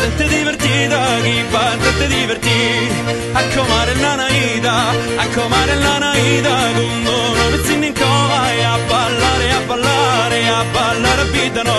gente divertita, chi va gente divertita, a comare la naida, a comare la naida, con uno pezzino in cova e a ballare, a ballare, a ballare a vita no.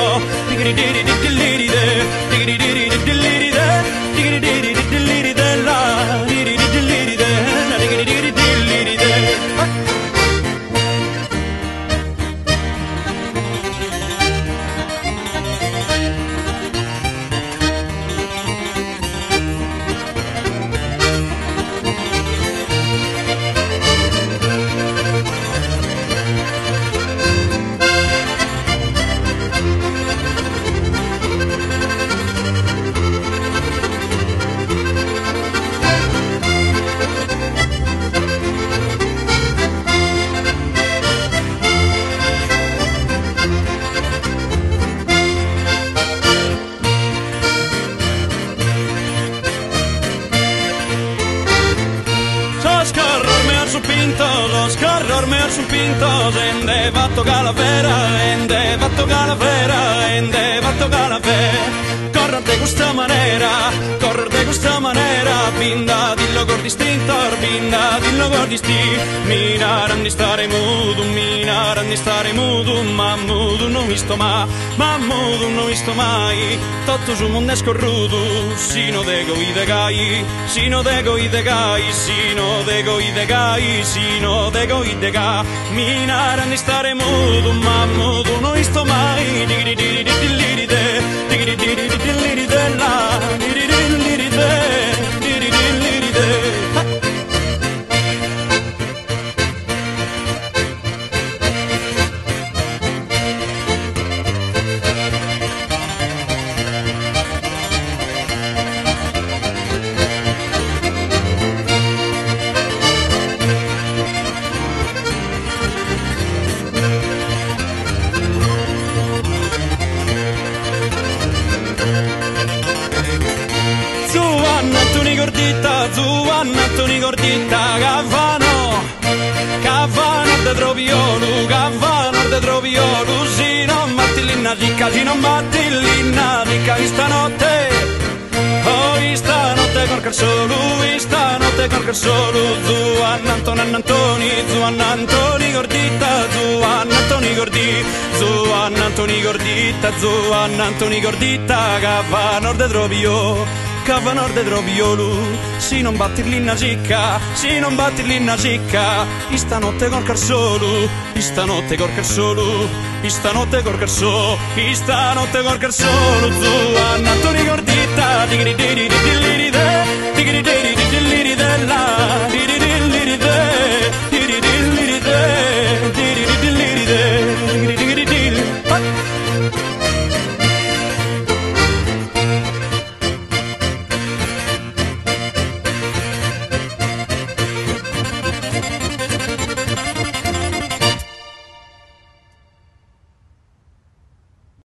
Scorrermi al sul pinto, ende fatto calavera, ende fatto calavera, ende fatto calavera. Correr de questa maniera, pinda dillo cor distinto, pinda dillo cor distinto. Minaran di stare mudo, ma mudo non visto mai, ma mudo non visto mai. Tutto su mondo è scorruto, sino dego i degai, sino dego i degai, sino dego i degai, sino dego i degai. Minaran di stare mudo, ma mudo non visto mai. Digiri digiri digiri de, digiri digiri digiri de la, digiri digiri de, digiri digiri de. Zuanna Antoni Gordita, Cavano de Troviolu, Cavano de Troviolu, si non batti l'inna zicca, si non batti l'inna zicca, stanotte, oh stanotte corca il solo, stanotte corca il solo, Zuanna Antoni Gordita, Zuanna Antoni Gordita, Zuanna Antoni Gordita, Zuanna Antoni Gordita, Cavano de Troviolu. Cavano de Troviolu, si non batti l'inna zicca, si non batti l'inna zicca, stanotte corca il solo, stanotte corca il solo, stanotte corca il solo, stanotte corca il solo, Zuanna Antoni Gordita.